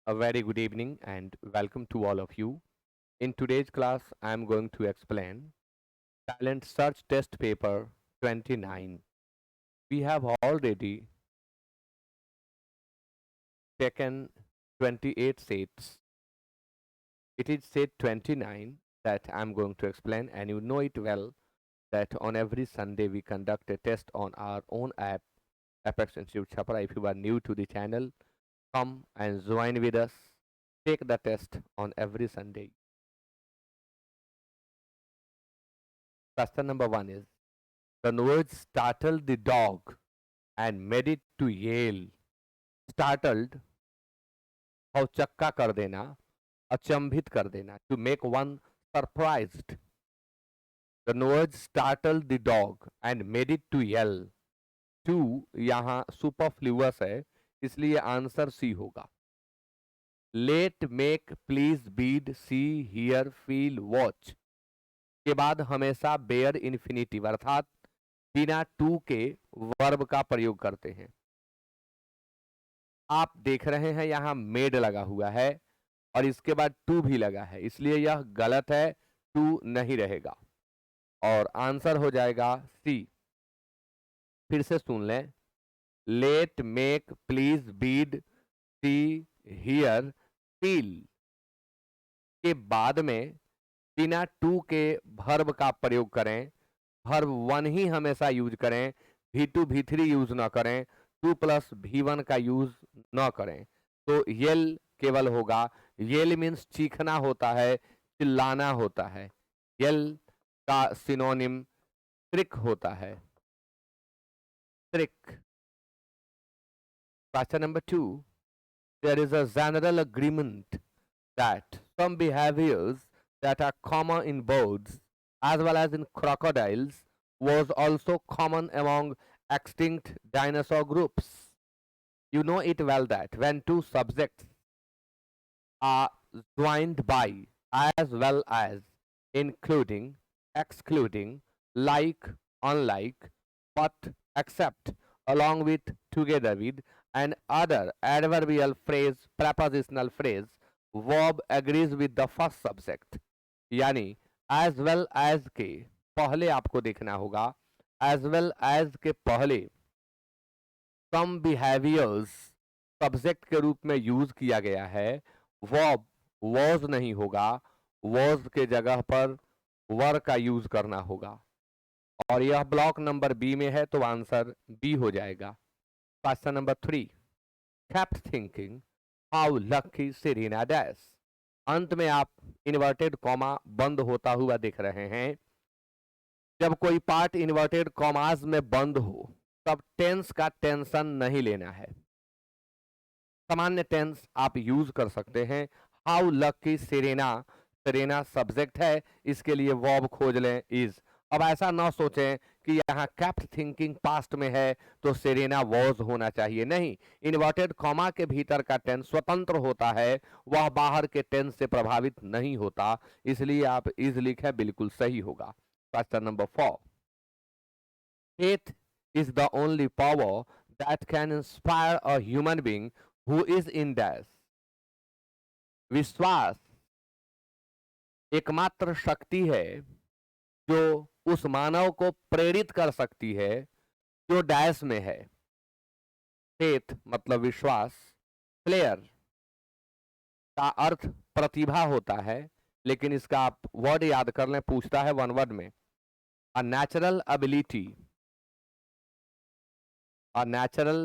A very good evening and welcome to all of you. In today's class, I am going to explain Talent Search Test Paper 29. We have already taken 28 sets. It is set 29 that I am going to explain, and you know it well that on every Sunday we conduct a test on our own app, Apex Institute Chapra. If you are new to the channel, come and join with us. Take the test on every Sunday. Question number 1 is the words startled the dog and made it to yell. Startled, भौचक्का कर देना, अचंभित कर देना. To make one surprised. The words startled the dog and made it to yell. To यहाँ superfluous है, इसलिए answer C होगा. Let, make, please, bid, see, hear, feel, watch के बाद हमेशा बेयर इन्फिनिटिव अर्थात बिना टू के वर्ब का प्रयोग करते हैं. आप देख रहे हैं यहां मेड लगा हुआ है और इसके बाद टू भी लगा है, इसलिए यह गलत है. टू नहीं रहेगा और आंसर हो जाएगा सी. फिर से सुन लें. Let, make, please, bead, see, here, feel के बाद में बिना टू के वर्ब का प्रयोग करें. वर्ब वन ही हमेशा यूज करें. V2 V3 यूज ना करें. 2 प्लस V1 का यूज ना करें. तो येल केवल होगा. येल मीन्स चीखना होता है, चिल्लाना होता है. येल का सिनोनिम ट्रिक होता है. Trick. Question number 2. There is a general agreement that some behaviors that are common in birds as well as in crocodiles was also common among extinct dinosaur groups. You know it well that when two subjects are joined by, as well as, including, excluding, like, unlike, but, except, along with, together with, and other adverbial phrase, prepositional phrase, verb agrees with the first subject. यानी as well as के पहले आपको देखना होगा. as well as के पहले some behaviors subject के रूप में यूज किया गया है. वर्ब was नहीं होगा. was के जगह पर वर का यूज करना होगा और यह ब्लॉक नंबर बी में है, तो आंसर बी हो जाएगा. Question number 3. kept thinking how lucky Serena dash. अंत में आप इन्वर्टेड कॉमा बंद होता हुआ देख रहे हैं. जब कोई पार्ट इन्वर्टेड कॉमास में बंद हो तब टेंस का टेंशन नहीं लेना है. सामान्य टेंस आप यूज कर सकते हैं. How lucky Serena, Serena subject है, इसके लिए वर्ब खोज लें इज. अब ऐसा ना सोचें कि यहाँ कैप्ट थिंकिंग पास्ट में है तो सेरेना वॉज होना चाहिए. नहीं, इन्वर्टेड कॉमा के भीतर का टेंस स्वतंत्र होता है, वह बाहर के टेंस से प्रभावित नहीं होता, इसलिए आप इज लिखें, बिल्कुल सही होगा. Question number 4. Faith is the only power that can inspire a human being who is in dash. विश्वास एकमात्र शक्ति है जो उस मानव को प्रेरित कर सकती है जो डैश में है. फेथ मतलब विश्वास. प्लेयर का अर्थ प्रतिभा होता है, लेकिन इसका आप वर्ड याद कर लें, पूछता है वन वर्ड में. A natural ability, a natural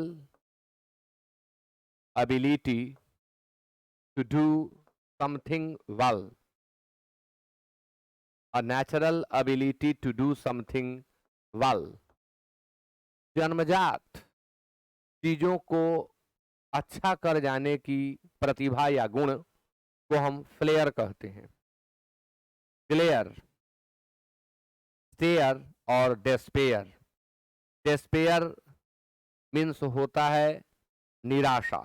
ability to do something well. A natural ability to do something well. जन्मजात चीजों को अच्छा कर जाने की प्रतिभा या गुण को हम फ्लेयर कहते हैं. ग्लेयर, स्टेयर और डेस्पेयर. डेस्पेयर मीन्स होता है निराशा,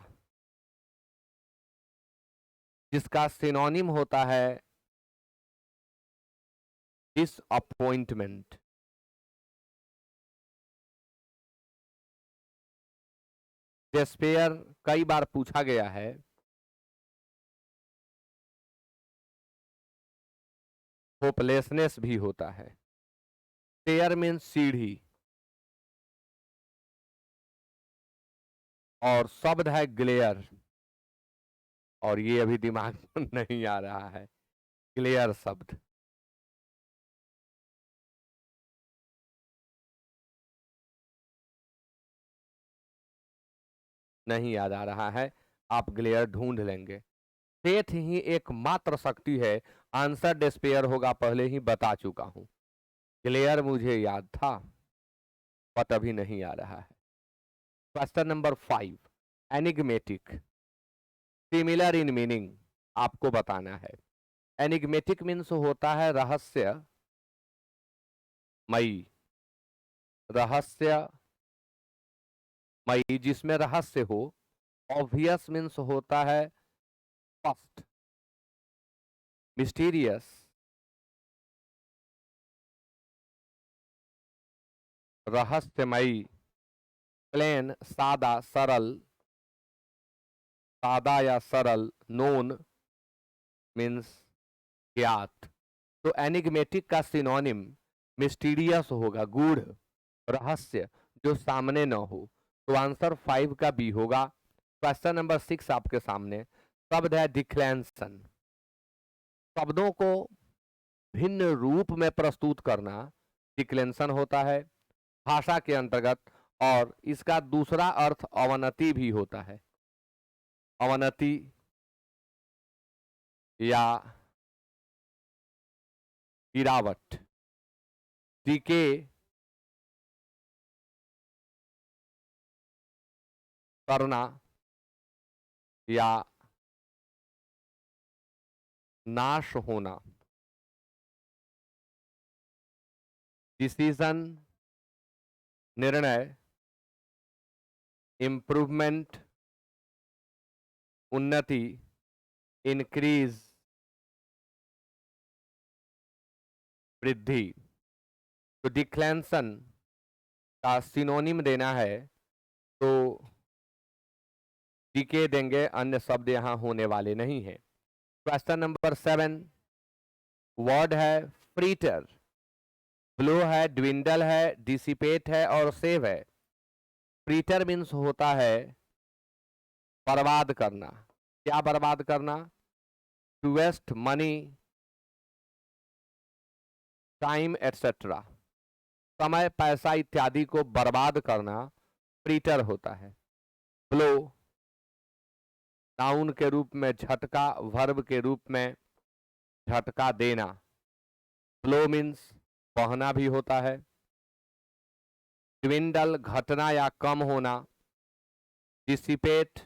जिसका सिनोनिम होता है डिसअपॉइंटमेंट. डेस्पेयर कई बार पूछा गया है होपलेसनेस भी होता है। स्टेयर मीन्स सीढ़ी, और शब्द है ग्लेयर, और ये अभी दिमाग में नहीं आ रहा है, ग्लेयर शब्द। नहीं याद आ रहा है, आप ग्लेयर ढूंढ लेंगे। फेथ ही एकमात्र शक्ति है, आंसर डिस्पेयर होगा, पहले ही बता चुका हूं। ग्लेयर मुझे याद था बट अभी नहीं आ रहा है। Question number 5, enigmatic, similar in meaning, आपको बताना है। एनिग्मेटिक मीन्स होता है रहस्यमयी, रहस्यमयी जिसमें रहस्य हो। ऑब्वियस मीन्स होता है स्पष्ट, मिस्टीरियस, रहस्यमयी, प्लेन सादा सरल, सादा या सरल, नोन मीन्स ज्ञात। तो एनिग्मेटिक का सिनोनिम मिस्टीरियस होगा, गूढ़, रहस्य, जो सामने न हो। तो आंसर 5 का बी होगा। क्वेश्चन नंबर 6 आपके सामने, शब्द है डिक्लेंसन। शब्दों को भिन्न रूप में प्रस्तुत करना डिक्लेंसन होता है भाषा के अंतर्गत, और इसका दूसरा अर्थ अवनति भी होता है। अवनति या गिरावट, डीके, करना या नाश होना। डिसीजन, निर्णय, इम्प्रूवमेंट, उन्नति, इंक्रीज, वृद्धि। तो डिक्लेंसन का सिनोनिम देना है तो डीके देंगे, अन्य शब्द यहां होने वाले नहीं है। क्वेश्चन नंबर 7, वर्ड है फ्रीटर, ब्लो है, ड्विंडल है, डिसिपेट है और सेव है। फ्रीटर मीन्स होता है बर्बाद करना। क्या बर्बाद करना? To waste money, time etcetera, समय, पैसा इत्यादि को बर्बाद करना फ्रीटर होता है। ब्लो नाउन के रूप में झटका, वर्ब के रूप में झटका देना। ब्लो मीन्स बहना भी होता है। ट्विंडल घटना या कम होना। डिसिपेट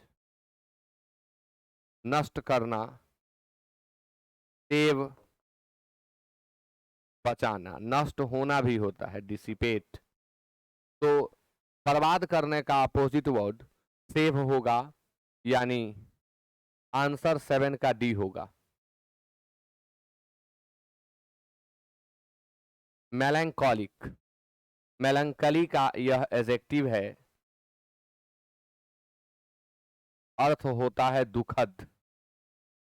नष्ट करना। सेव बचाना, नष्ट होना भी होता है डिसिपेट। तो बर्बाद करने का अपोजिट वर्ड सेव होगा, यानी आंसर 7 का डी होगा। मेलैंकोलिक, मेलंकली का यह एडजेक्टिव है, अर्थ होता है दुखद।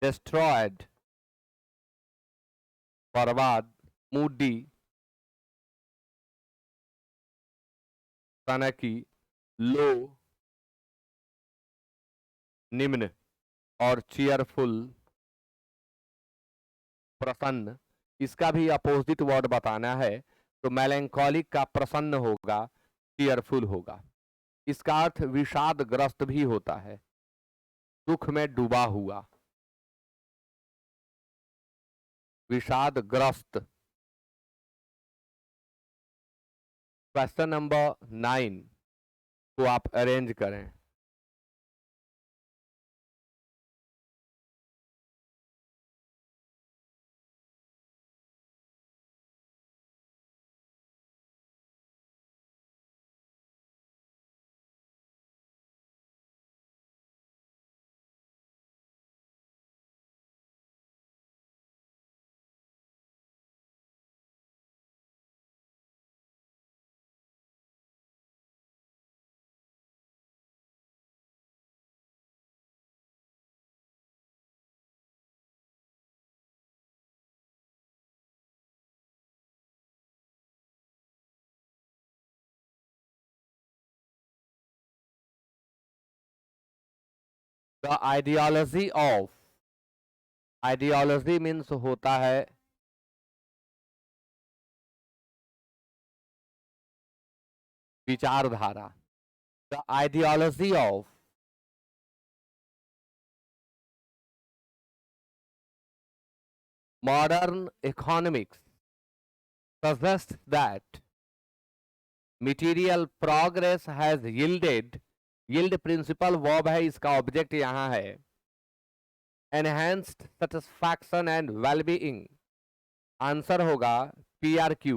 डिस्ट्रॉयड बर्बाद, मूडी सनकी, लो निम्न, और चीयरफुल प्रसन्न। इसका भी अपोजिट वर्ड बताना है तो मेलैंकोलिक का प्रसन्न होगा, चीयरफुल होगा। इसका अर्थ विषादग्रस्त भी होता है, दुख में डूबा हुआ, विषादग्रस्त। क्वेश्चन नंबर 9 को आप अरेंज करें। The ideology of, ideology means होता है विचारधारा। The ideology of modern economics suggests that material progress has yielded, yield principal verb है, इसका ऑब्जेक्ट यहां है enhanced satisfaction and well-being। Answer होगा PRQ,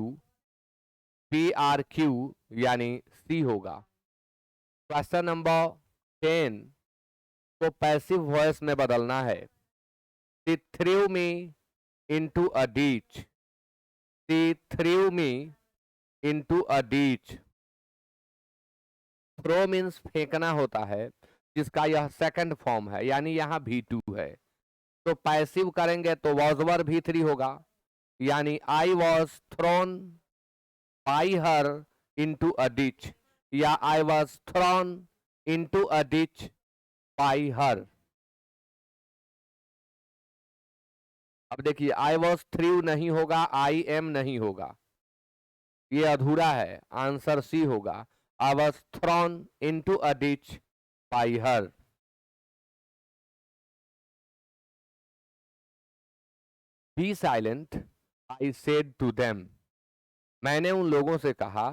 PRQ यानी सी होगा। क्वेश्चन नंबर 10 को पैसिव वॉइस में बदलना है। She threw me into a ditch, she threw me into a ditch। Throw means फेंकना होता है, जिसका यह सेकंड फॉर्म है, यानी यहां V2 है। तो पैसिव करेंगे तो वॉज वर V3 होगा, यानी I was thrown by her into a ditch, या I was thrown into a ditch by her. अब देखिए आई वॉज थ्रू नहीं होगा, आई एम नहीं होगा, ये अधूरा है, आंसर सी होगा। I was thrown into a ditch by her. Be silent I said to them, मैंने उन लोगों से कहा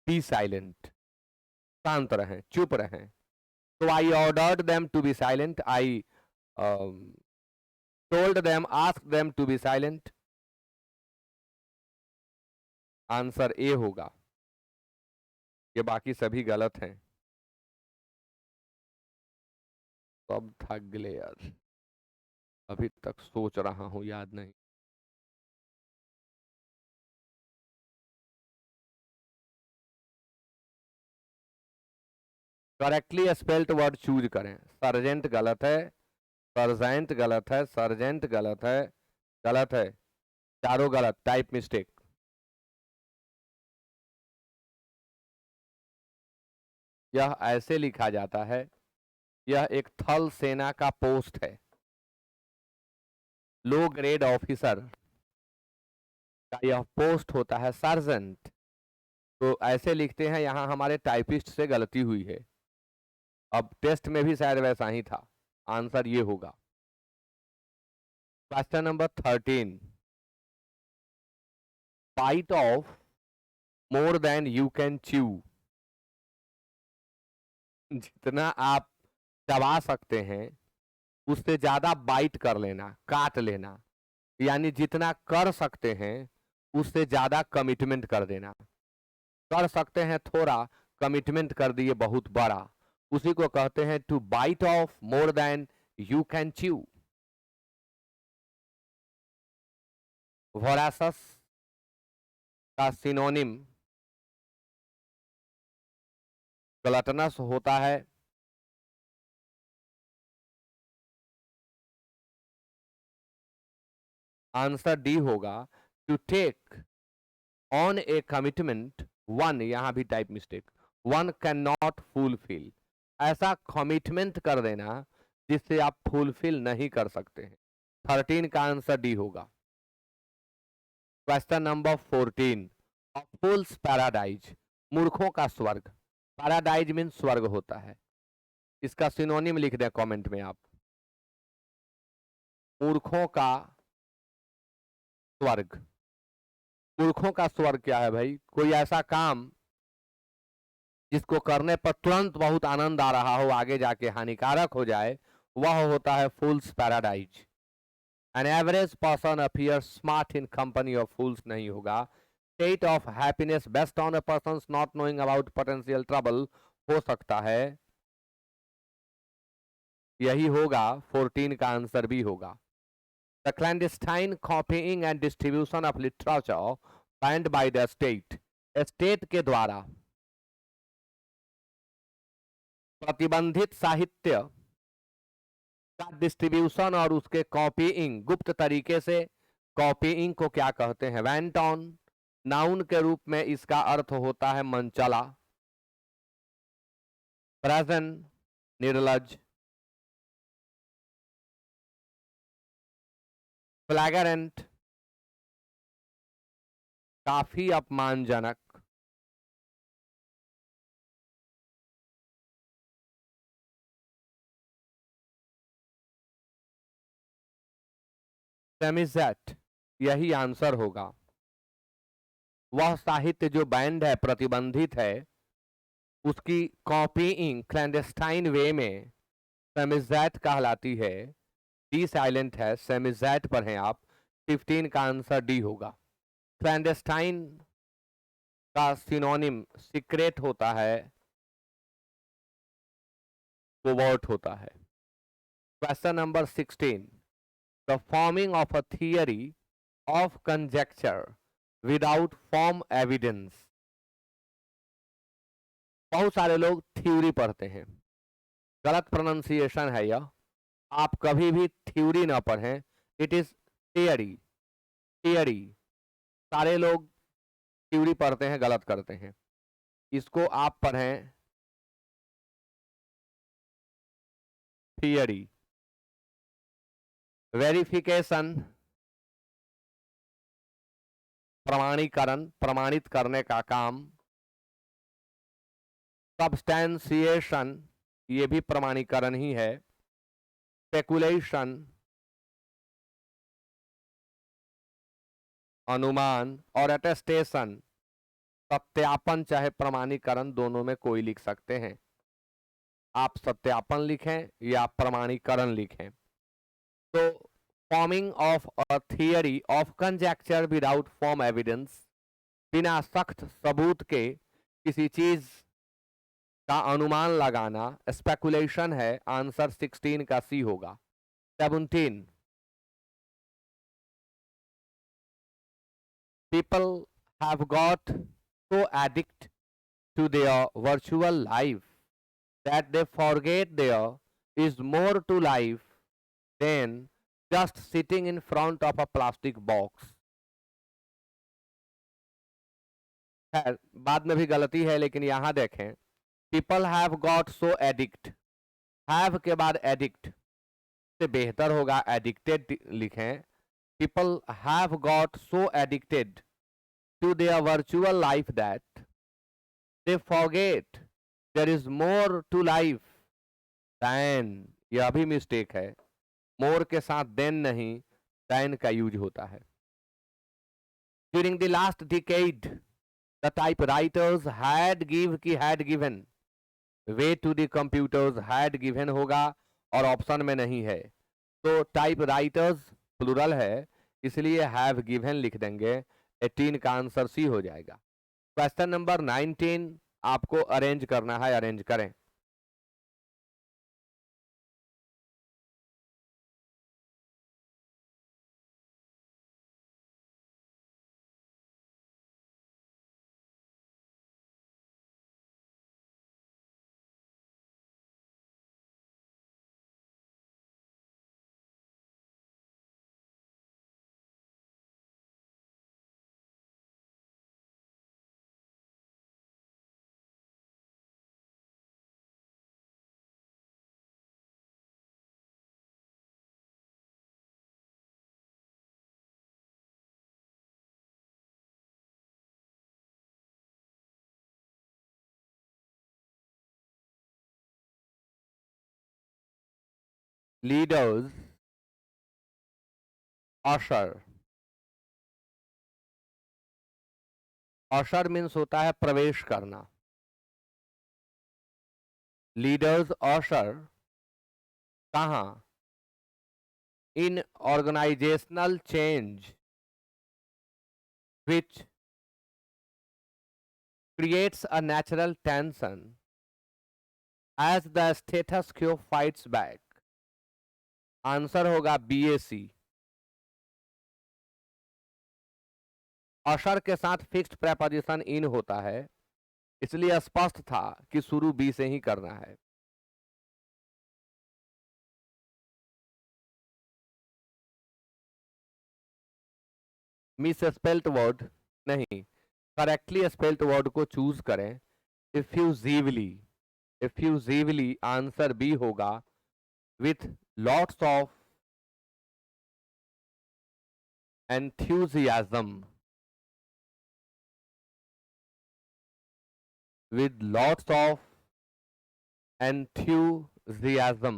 बी साइलेंट, शांत रहें, चुप रहें। तो I ordered them to be silent, I told them, ask them to be silent. Answer A होगा, ये बाकी सभी गलत हैं। सब थक गए यार, अभी तक सोच रहा हूं, याद नहीं। करेक्टली स्पेल्ड वर्ड चूज करें। सर्जेंट गलत है, सर्जेंट गलत है, सर्जेंट गलत है, गलत है, चारों गलत, टाइप मिस्टेक। यह ऐसे लिखा जाता है, यह एक थल सेना का पोस्ट है, लो ग्रेड ऑफिसर का यह पोस्ट होता है सर्जेंट। तो ऐसे लिखते हैं, यहां हमारे टाइपिस्ट से गलती हुई है। अब टेस्ट में भी शायद वैसा ही था, आंसर ये होगा। Question number 13, bite off more than you can chew, जितना आप दबा सकते हैं उससे ज्यादा बाइट कर लेना, काट लेना, यानी जितना कर सकते हैं उससे ज्यादा कमिटमेंट कर देना। कर सकते हैं थोड़ा, कमिटमेंट कर दिए बहुत बड़ा, उसी को कहते हैं to bite off more than you can chew. Voracious का सिनोनिम ग्लटनस होता है। आंसर डी होगा, to take on a commitment one, यहां भी type mistake, one can not fulfil, ऐसा कमिटमेंट कर देना जिससे आप फुलफिल नहीं कर सकते हैं। 13 का आंसर डी होगा। क्वेश्चन नंबर 14, अ फूल्स पैराडाइज, मूर्खों का स्वर्ग। पैराडाइज मीन स्वर्ग होता है, इसका सिनोनिम लिख दें कमेंट में आप। मूर्खों का स्वर्ग, मूर्खों का स्वर्ग क्या है भाई? कोई ऐसा काम जिसको करने पर तुरंत बहुत आनंद आ रहा हो, आगे जाके हानिकारक हो जाए, वह होता है fools paradise. An average person appear smart in company of fools नहीं होगा। State of happiness based on a person not knowing about potential trouble हो सकता है, यही होगा। 14 का आंसर भी होगा। The clandestine copying and distribution of literature band by the state, state के द्वारा प्रतिबंधित साहित्य का डिस्ट्रीब्यूशन और उसके कॉपीइंग, गुप्त तरीके से कॉपीइंग को क्या कहते हैं? Went on. नाउन के रूप में इसका अर्थ होता है मनचला। प्रेजेंट, निर्लज। फ्लैगरेंट, काफी अपमानजनक, सेमिजेट, यही आंसर होगा। वह साहित्य जो बैंड है, प्रतिबंधित है, उसकी कॉपीइंग क्लैंडस्टाइन वे में सेमिजेट कहलाती है। डी साइलेंट है, सेमिजेट पर हैं आप। 15 का आंसर डी होगा। क्लैंडस्टाइन का सिनोनिम सीक्रेट होता है, कोवर्ट होता है। Question number 16, the forming of a theory of conjecture without form evidence. बहुत सारे लोग थ्योरी पढ़ते हैं, गलत प्रोनाउंसिएशन है यह। आप कभी भी थ्योरी ना पढ़ें, इट इज थियरी। थियरी, सारे लोग थ्योरी पढ़ते हैं, गलत करते हैं। इसको आप पढ़ें थियरी। वेरिफिकेशन, प्रमाणीकरण, प्रमाणित करने का काम। सब्सटेंसिएशन, ये भी प्रमाणीकरण ही है। स्पेकुलेशन, अनुमान। और अटेस्टेशन, सत्यापन चाहे प्रमाणीकरण, दोनों में कोई लिख सकते हैं। आप सत्यापन लिखें या प्रमाणीकरण लिखें। तो forming of a theory of conjecture without form evidence, बिना सख्त सबूत के किसी चीज का अनुमान लगाना, स्पेकुलेशन है। आंसर 16 का सी होगा। 17, people have got so addicted to their virtual life that they forget there is more to life than just sitting in front of a plastic box। खैर, बाद में भी गलती है, लेकिन यहां देखें, people have got so addict, have के बाद एडिक्ट से बेहतर होगा एडिक्टेड लिखें। People have got so addicted to their virtual life that they forget there is more to life than, यह भी मिस्टेक है। मोर के साथ देन नहीं, देन का यूज होता है। During the last decade the typewriters had give की had given way to the computers, had given होगा और ऑप्शन में नहीं है। तो टाइपराइटर्स प्लूरल है, इसलिए हैव गिवन लिख देंगे। 18 का आंसर सी हो जाएगा। क्वेश्चन नंबर 19 आपको अरेंज करना है, अरेंज करें। लीडर्स, अशर। अशर मीन्स होता है प्रवेश करना। लीडर्स अशर कहां? In organisational change which creates a natural tension as the status quo fights back। Answer होगा बीएसी। अशर के साथ फिक्स्ड प्रेपोजिशन इन होता है, इसलिए स्पष्ट था कि शुरू बी से ही करना है। मिस स्पेल्ट वर्ड नहीं, करेक्टली स्पेल्ट वर्ड को चूज करें। इफ्यूजिवली, इफ्यूजिवली आंसर बी होगा। With lots of enthusiasm. With lots of enthusiasm.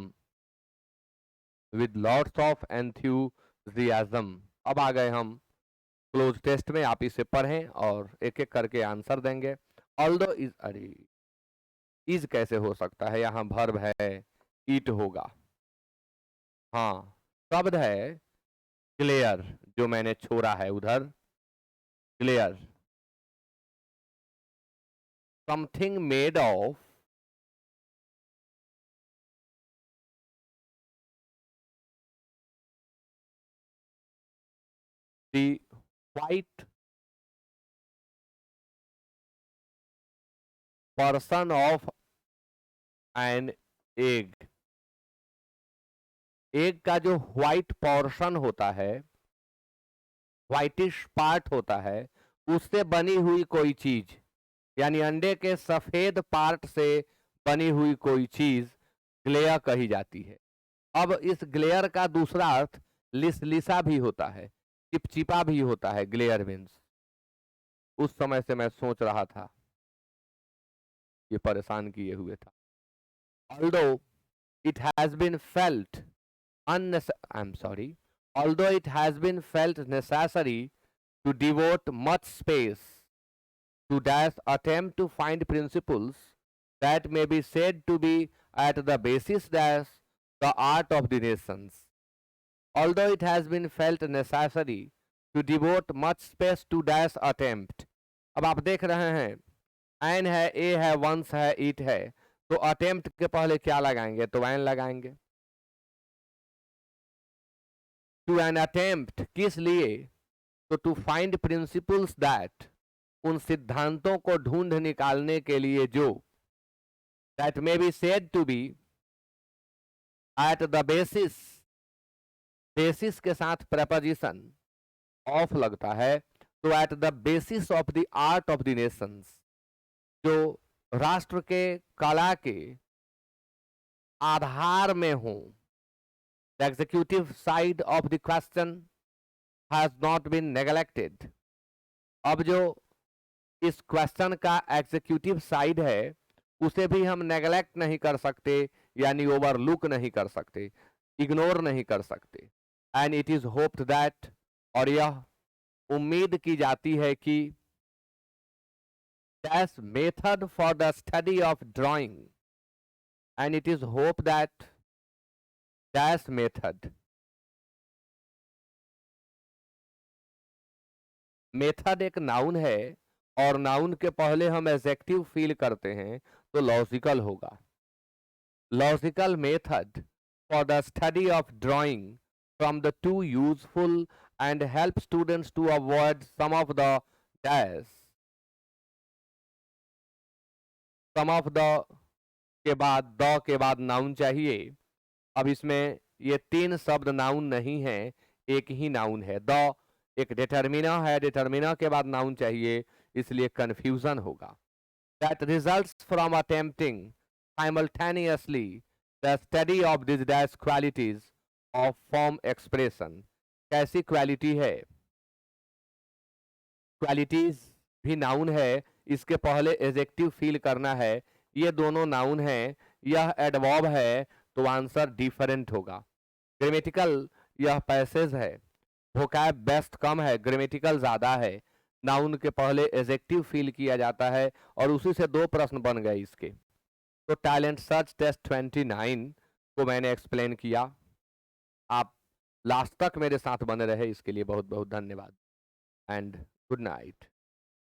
With lots of enthusiasm. अब आ गए हम क्लोज टेस्ट में, आप इसे पढ़ें और एक एक करके आंसर देंगे. ऑल्दो इज, अरे इज कैसे हो सकता है, यहाँ वर्ब है, ईट होगा. हाँ, शब्द है क्लियर, जो मैंने छोड़ा है उधर. Clear, something made of the white portion of an egg. Egg का जो व्हाइट पोर्शन होता है, व्हाइटिश पार्ट होता है, उससे बनी हुई कोई चीज, यानी अंडे के सफेद पार्ट से बनी हुई कोई चीज ग्लेयर कही जाती है. अब इस ग्लेयर का दूसरा अर्थ लिसलिसा भी होता है, चिपचिपा भी होता है. ग्लेयर मीन्स, उस समय से मैं सोच रहा था, ये परेशान किए हुए था. although it has been felt although it has been felt necessary to devote much space to dash attempt to find principles that may be said to be at the basis dash the art of the nations. Although it has been felt necessary to devote much space to dash attempt. अब आप देख रहे हैं, N है, ए है, once है, it है, तो अटेम्प्ट के पहले क्या लगाएंगे, तो एन लगाएंगे. टू एन अटेम्प्ट, किस लिए, तो टू फाइंड प्रिंसिपल्स दैट, उन सिद्धांतों को ढूंढ निकालने के लिए जो, that may be said to be at the basis, basis के साथ प्रेपोजिशन ऑफ लगता है, तो at the basis of the art of the nations, जो राष्ट्र के कला के आधार में हो. The executive side of the question has not been neglected. अब जो इस क्वेश्चन का एग्जीक्यूटिव साइड है, उसे भी हम नेग्लेक्ट नहीं कर सकते, यानी ओवरलुक नहीं कर सकते, इग्नोर नहीं कर सकते. And it is hoped that, और यह उम्मीद की जाती है कि dash method for the study of drawing, and it is hoped that dash method, method एक नाउन है, और नाउन के पहले हम एडजेक्टिव फील करते हैं, तो लॉजिकल होगा. Logical method for the study of drawing from the to useful and help students to avoid some of the dash. Some of the के बाद, द के बाद नाउन चाहिए. अब इसमें ये तीन शब्द नाउन नहीं है, एक ही नाउन है. द एक डिटर्मिना है, डिटर्मिना के बाद नाउन चाहिए, इसलिए कंफ्यूजन होगा. That results from attempting simultaneously the study of this dash qualities of form expression. कैसी क्वालिटी है, क्वालिटीज भी नाउन है, इसके पहले एडजेक्टिव फील करना है. ये दोनों नाउन है, यह एडवर्ब है, तो आंसर डिफरेंट होगा. ग्रामेटिकल यह पैसेज है, वोकैब बेस्ट कम है, ग्रामेटिकल ज्यादा है. नाउन के पहले एडजेक्टिव फील किया जाता है, और उसी से दो प्रश्न बन गए इसके. तो टैलेंट सर्च टेस्ट 29 को मैंने एक्सप्लेन किया. आप लास्ट तक मेरे साथ बने रहे, इसके लिए बहुत बहुत धन्यवाद एंड गुड नाइट.